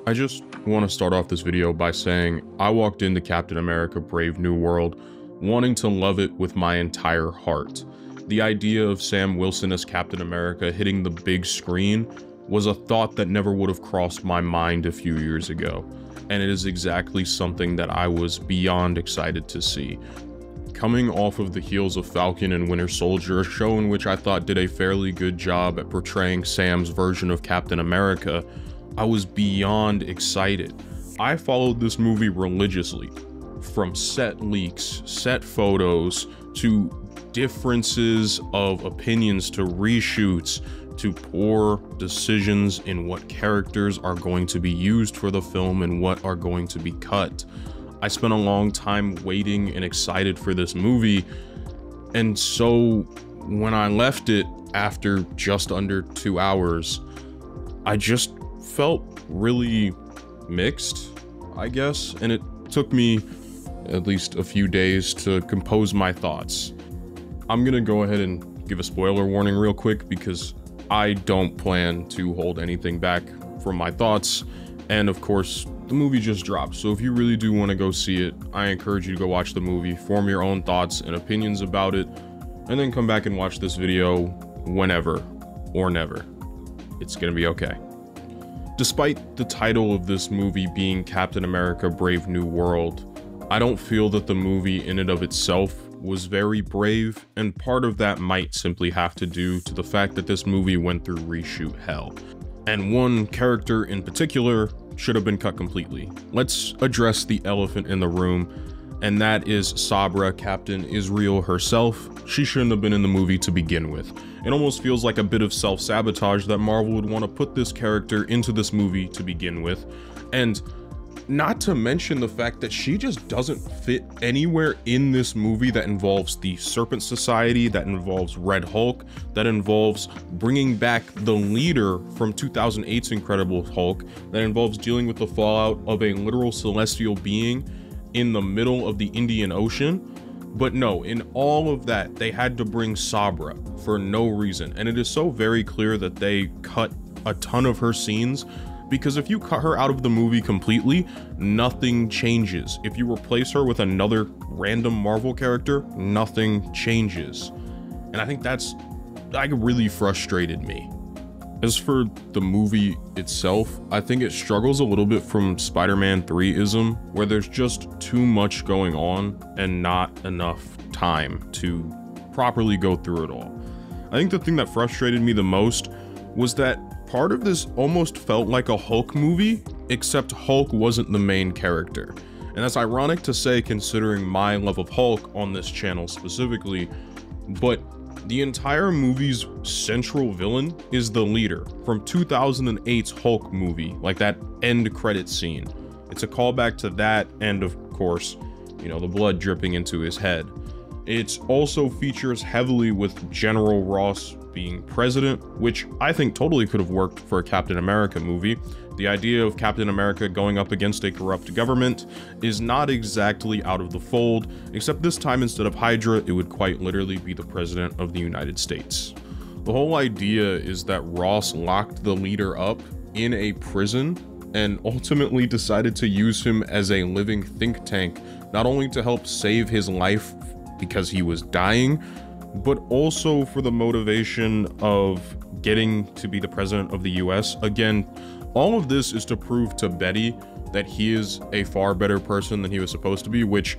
I just want to start off this video by saying I walked into Captain America Brave New World wanting to love it with my entire heart. The idea of Sam Wilson as Captain America hitting the big screen was a thought that never would have crossed my mind a few years ago, and it is exactly something that I was beyond excited to see. Coming off of the heels of Falcon and Winter Soldier, a show in which I thought did a fairly good job at portraying Sam's version of Captain America, I was beyond excited. I followed this movie religiously, from set leaks, set photos, to differences of opinions, to reshoots, to poor decisions in what characters are going to be used for the film and what are going to be cut. I spent a long time waiting and excited for this movie, and so when I left it after just under 2 hours, I just felt really mixed, I guess, and it took me at least a few days to compose my thoughts. I'm gonna go ahead and give a spoiler warning real quick because I don't plan to hold anything back from my thoughts, and of course the movie just dropped, so if you really do want to go see it, I encourage you to go watch the movie, form your own thoughts and opinions about it, and then come back and watch this video whenever or never. It's gonna be okay. Despite the title of this movie being Captain America Brave New World, I don't feel that the movie in and of itself was very brave, and part of that might simply have to do to the fact that this movie went through reshoot hell. And one character in particular should have been cut completely. Let's address the elephant in the room, and that is Sabra, Captain Israel herself. She shouldn't have been in the movie to begin with. It almost feels like a bit of self-sabotage that Marvel would want to put this character into this movie to begin with, and not to mention the fact that she just doesn't fit anywhere in this movie that involves the Serpent Society, that involves Red Hulk, that involves bringing back the leader from 2008's Incredible Hulk, that involves dealing with the fallout of a literal celestial being in the middle of the Indian Ocean. But no, in all of that, they had to bring Sabra for no reason, and it is so very clear that they cut a ton of her scenes, because if you cut her out of the movie completely, nothing changes. If you replace her with another random Marvel character, nothing changes. And I think that's like really frustrated me. As for the movie itself, I think it struggles a little bit from Spider-Man 3-ism, where there's just too much going on and not enough time to properly go through it all. I think the thing that frustrated me the most was that part of this almost felt like a Hulk movie, except Hulk wasn't the main character. And that's ironic to say considering my love of Hulk on this channel specifically, but the entire movie's central villain is the leader from 2008's Hulk movie, like that end credit scene. It's a callback to that, and of course, you know, the blood dripping into his head. It also features heavily with General Ross being president, which I think totally could have worked for a Captain America movie. The idea of Captain America going up against a corrupt government is not exactly out of the fold, except this time instead of Hydra, it would quite literally be the President of the United States. The whole idea is that Ross locked the leader up in a prison and ultimately decided to use him as a living think tank, not only to help save his life because he was dying, but also for the motivation of getting to be the president of the US. Again, all of this is to prove to Betty that he is a far better person than he was supposed to be, which,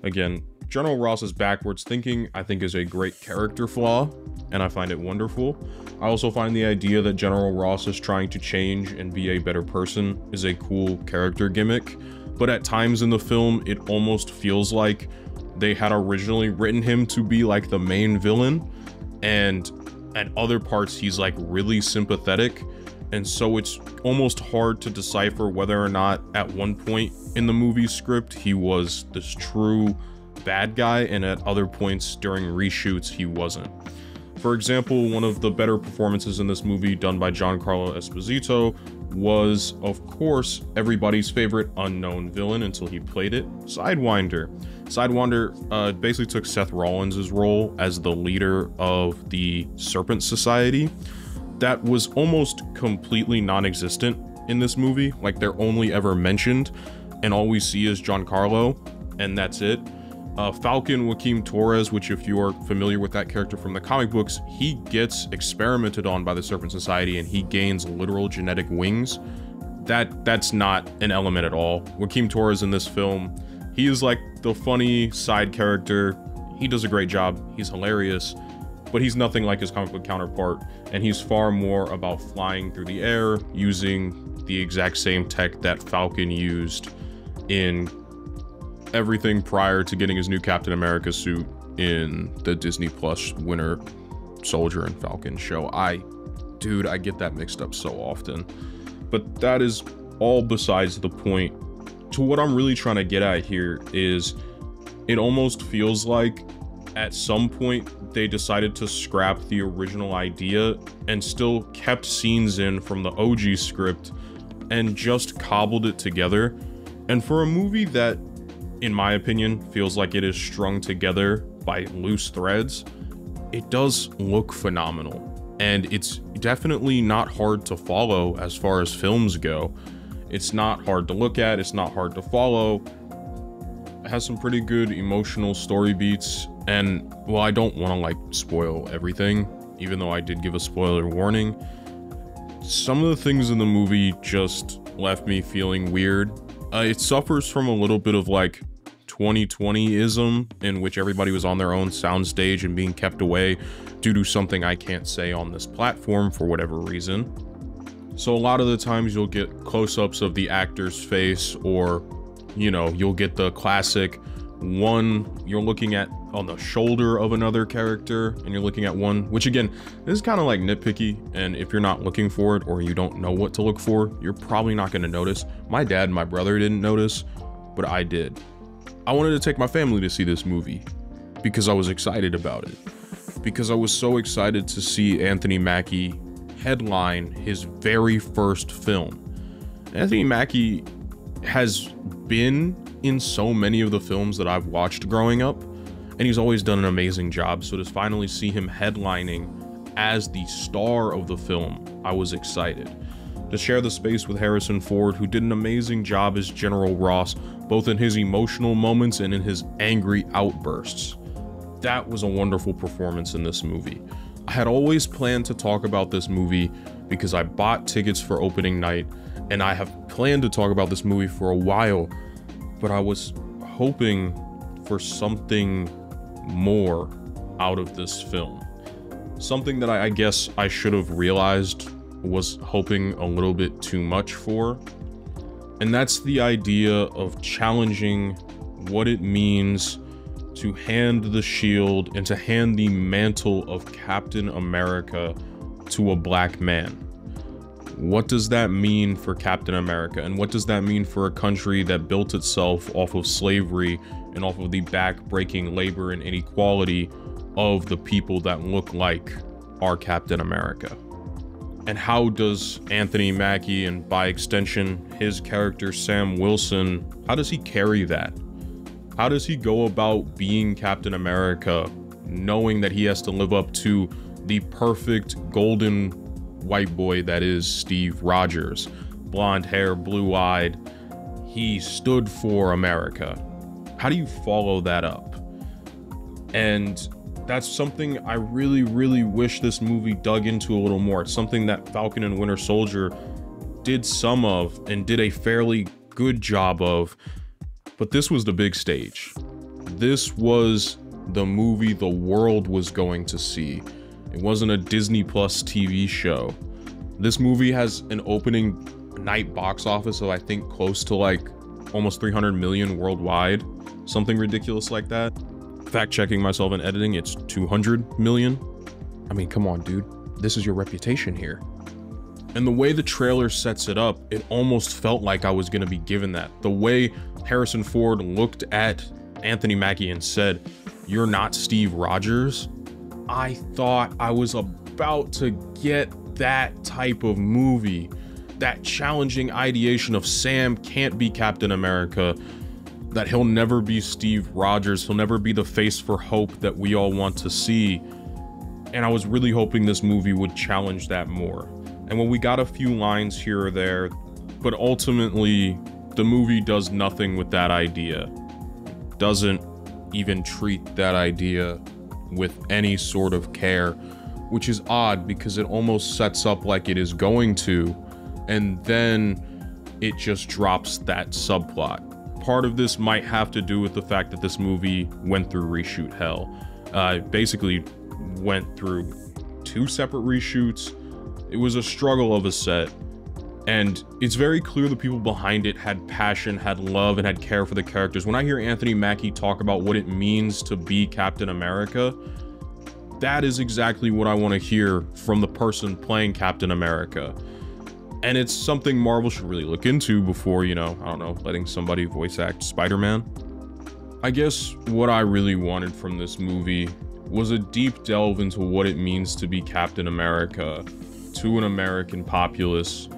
again, General Ross's backwards thinking I think is a great character flaw, and I find it wonderful. I also find the idea that General Ross is trying to change and be a better person is a cool character gimmick, but at times in the film, it almost feels like they had originally written him to be like the main villain, and at other parts he's like really sympathetic, and so it's almost hard to decipher whether or not at one point in the movie script he was this true bad guy and at other points during reshoots he wasn't. For example, one of the better performances in this movie done by Giancarlo Esposito was, of course, everybody's favorite unknown villain until he played it, Sidewinder. Sidewinder basically took Seth Rollins' role as the leader of the Serpent Society. That was almost completely non-existent in this movie. Like, they're only ever mentioned, and all we see is Giancarlo, and that's it. Falcon Joaquin Torres, which if you are familiar with that character from the comic books, he gets experimented on by the Serpent Society and he gains literal genetic wings. That's not an element at all. Joaquin Torres in this film, he is like the funny side character. He does a great job. He's hilarious, but he's nothing like his comic book counterpart, and he's far more about flying through the air using the exact same tech that Falcon used in everything prior to getting his new Captain America suit in the Disney Plus Winter Soldier and Falcon show. Dude, I get that mixed up so often. But that is all besides the point. To what I'm really trying to get at here is, it almost feels like at some point they decided to scrap the original idea and still kept scenes in from the OG script and just cobbled it together. And for a movie that, in my opinion, feels like it is strung together by loose threads, it does look phenomenal. And it's definitely not hard to follow as far as films go. It's not hard to look at, it's not hard to follow. It has some pretty good emotional story beats, and well, I don't want to like spoil everything, even though I did give a spoiler warning. Some of the things in the movie just left me feeling weird. It suffers from a little bit of like 2020-ism, in which everybody was on their own soundstage and being kept away due to something I can't say on this platform for whatever reason. So a lot of the times you'll get close-ups of the actor's face, or, you know, you'll get the classic one you're looking at on the shoulder of another character, and you're looking at one, which again, this is kind of like nitpicky, and if you're not looking for it or you don't know what to look for, you're probably not going to notice. My dad and my brother didn't notice, but I did. I wanted to take my family to see this movie because I was excited about it. Because I was so excited to see Anthony Mackie headline his very first film. Anthony Mackie has been in so many of the films that I've watched growing up, and he's always done an amazing job. So to finally see him headlining as the star of the film, I was excited. To share the space with Harrison Ford, who did an amazing job as General Ross, both in his emotional moments and in his angry outbursts. That was a wonderful performance in this movie. I had always planned to talk about this movie because I bought tickets for opening night, and I have planned to talk about this movie for a while, but I was hoping for something more out of this film. Something that I guess I should have realized was hoping a little bit too much for, and that's the idea of challenging what it means to hand the shield and to hand the mantle of Captain America to a black man. What does that mean for Captain America, and what does that mean for a country that built itself off of slavery and off of the back-breaking labor and inequality of the people that look like our Captain America? And how does Anthony Mackie, and by extension his character Sam Wilson, how does he carry that? How does he go about being Captain America, knowing that he has to live up to the perfect golden white boy that is Steve Rogers? Blonde hair, blue-eyed, he stood for America. How do you follow that up? And that's something I really, really wish this movie dug into a little more. It's something that Falcon and Winter Soldier did some of and did a fairly good job of, but this was the big stage. This was the movie the world was going to see. It wasn't a Disney Plus TV show. This movie has an opening night box office of, I think, close to like almost 300 million worldwide, something ridiculous like that. Fact checking myself in editing, it's 200 million. I mean, come on, dude. This is your reputation here. And the way the trailer sets it up, it almost felt like I was going to be given that. The way Harrison Ford looked at Anthony Mackie and said, "You're not Steve Rogers," I thought I was about to get that type of movie. That challenging ideation of Sam can't be Captain America, that he'll never be Steve Rogers, he'll never be the face for hope that we all want to see. And I was really hoping this movie would challenge that more. And when we got a few lines here or there, But ultimately, the movie does nothing with that idea. Doesn't even treat that idea with any sort of care, which is odd because it almost sets up like it is going to, and then it just drops that subplot. Part of this might have to do with the fact that this movie went through reshoot hell. Basically went through 2 separate reshoots. It was a struggle of a set, and it's very clear the people behind it had passion, had love, and had care for the characters. When I hear Anthony Mackie talk about what it means to be Captain America, that is exactly what I want to hear from the person playing Captain America. And it's something Marvel should really look into before, you know, I don't know, letting somebody voice act Spider-Man. I guess what I really wanted from this movie was a deep delve into what it means to be Captain America to an American populace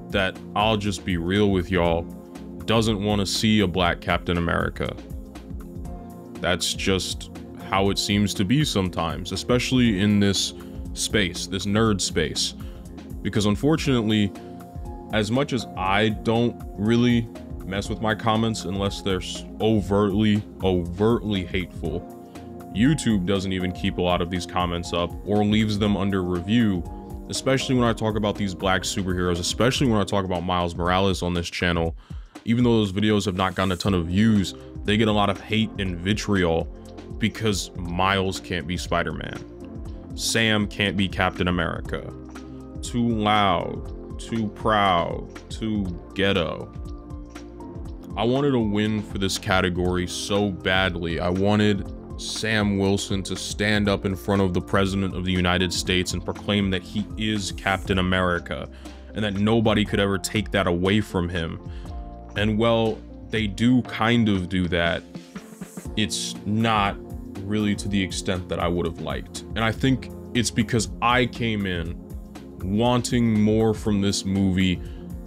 that, I'll just be real with y'all, doesn't want to see a black Captain America. That's just how it seems to be sometimes, especially in this space, this nerd space. Because unfortunately, as much as I don't really mess with my comments unless they're overtly hateful, YouTube doesn't even keep a lot of these comments up or leaves them under review, especially when I talk about these black superheroes, especially when I talk about Miles Morales on this channel. Even though those videos have not gotten a ton of views, they get a lot of hate and vitriol because Miles can't be Spider-Man. Sam can't be Captain America. Too loud, too proud, too ghetto. I wanted a win for this category so badly. I wanted Sam Wilson to stand up in front of the President of the United States and proclaim that he is Captain America and that nobody could ever take that away from him. And well, they do kind of do that. It's not really to the extent that I would have liked. And I think it's because I came in wanting more from this movie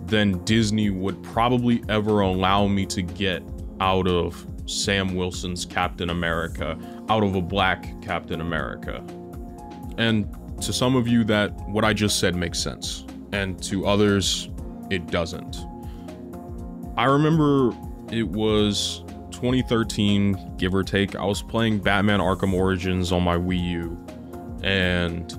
than Disney would probably ever allow me to get out of Sam Wilson's Captain America, out of a black Captain America. And to some of you, that what I just said makes sense, and to others it doesn't. I remember it was 2013, give or take. I was playing Batman Arkham Origins on my Wii U, and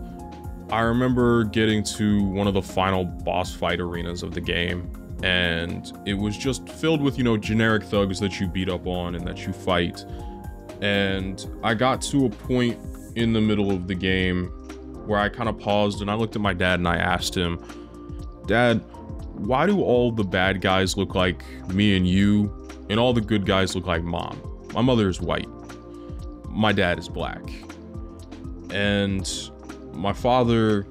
I remember getting to one of the final boss fight arenas of the game, and it was just filled with, you know, generic thugs that you beat up on and that you fight. And I got to a point in the middle of the game where I kind of paused and I looked at my dad and I asked him, "Dad, why do all the bad guys look like me and you, and all the good guys look like Mom? My mother is white. My dad is black." And my father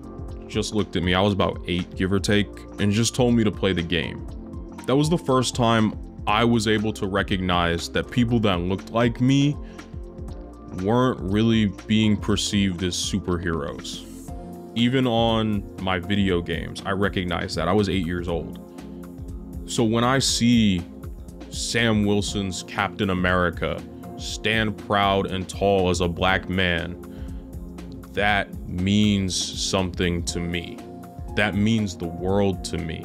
just looked at me, I was about 8, give or take, and just told me to play the game. That was the first time I was able to recognize that people that looked like me weren't really being perceived as superheroes. Even on my video games, I recognized that. I was 8 years old. So when I see Sam Wilson's Captain America stand proud and tall as a black man, that means something to me. That means the world to me.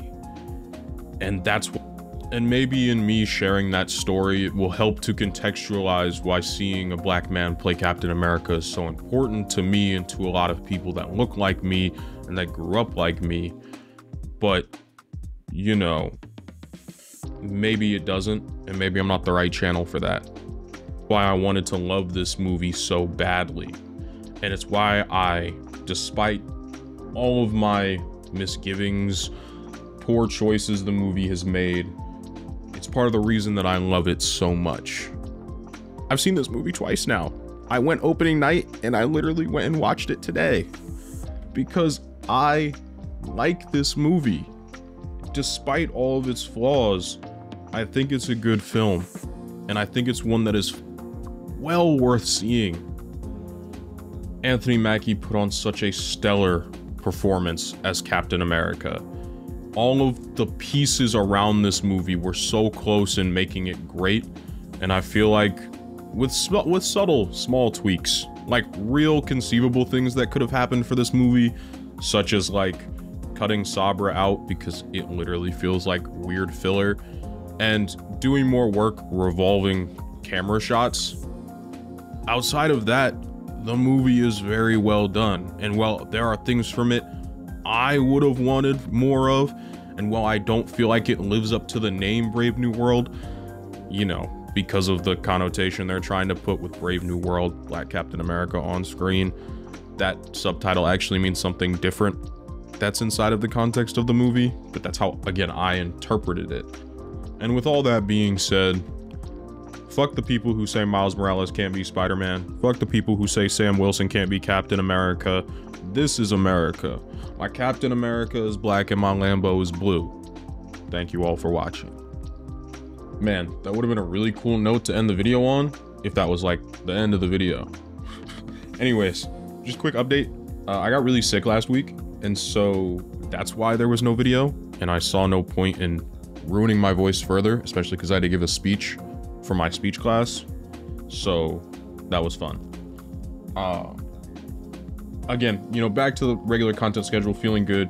And that's what, and maybe in me sharing that story, it will help to contextualize why seeing a black man play Captain America is so important to me and to a lot of people that look like me and that grew up like me. But, you know, maybe it doesn't, and maybe I'm not the right channel for that. Why I wanted to love this movie so badly. And it's why I, despite all of my misgivings, poor choices the movie has made, it's part of the reason that I love it so much. I've seen this movie twice now. I went opening night and I literally went and watched it today because I like this movie. Despite all of its flaws, I think it's a good film, and I think it's one that is well worth seeing. Anthony Mackie put on such a stellar performance as Captain America. All of the pieces around this movie were so close in making it great, and I feel like with subtle small tweaks, like real conceivable things that could have happened for this movie, such as like cutting Sabra out because it literally feels like weird filler, and doing more work revolving camera shots. Outside of that, the movie is very well done, and while there are things from it I would have wanted more of, and while I don't feel like it lives up to the name Brave New World, you know, because of the connotation they're trying to put with Brave New World, Black Captain America on screen, that subtitle actually means something different. That's inside of the context of the movie, but that's how, again, I interpreted it. And with all that being said, fuck the people who say Miles Morales can't be Spider-Man. Fuck the people who say Sam Wilson can't be Captain America. This is America. My Captain America is black and my Lambo is blue. Thank you all for watching. Man, that would have been a really cool note to end the video on if that was like the end of the video. Anyways, just a quick update. I got really sick last week, and so that's why there was no video, and I saw no point in ruining my voice further, especially because I had to give a speech for my speech class, so that was fun. Again, you know, back to the regular content schedule, feeling good,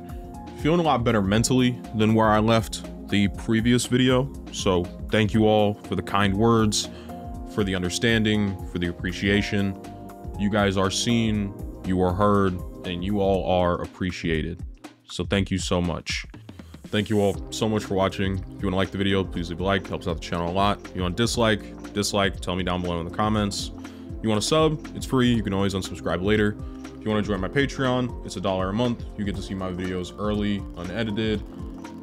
feeling a lot better mentally than where I left the previous video. So thank you all for the kind words, for the understanding, for the appreciation. You guys are seen, you are heard, and you all are appreciated. So thank you so much. Thank you all so much for watching. If you want to like the video, please leave a like, helps out the channel a lot. If you want to dislike, tell me down below in the comments. If you want to sub, it's free, you can always unsubscribe later. If you want to join my Patreon, it's $1 a month. You get to see my videos early, unedited,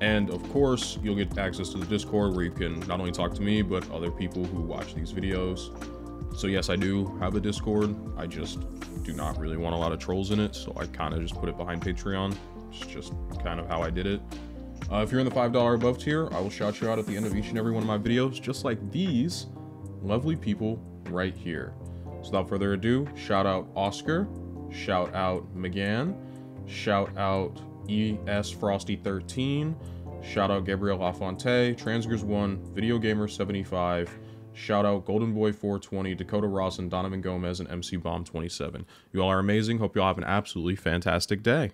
and of course, you'll get access to the Discord where you can not only talk to me, but other people who watch these videos. So yes, I do have a Discord. I just do not really want a lot of trolls in it, so I kind of just put it behind Patreon. It's just kind of how I did it. If you're in the $5 above tier, I will shout you out at the end of each and every one of my videos, just like these lovely people right here. So without further ado, shout out Oscar, shout out McGann, shout out ES Frosty 13, shout out Gabriel Lafonte, Transgers1, Video Gamer 75, shout out Golden Boy 420, Dakota Ross, and Donovan Gomez, and MC Bomb 27. You all are amazing. Hope you all have an absolutely fantastic day.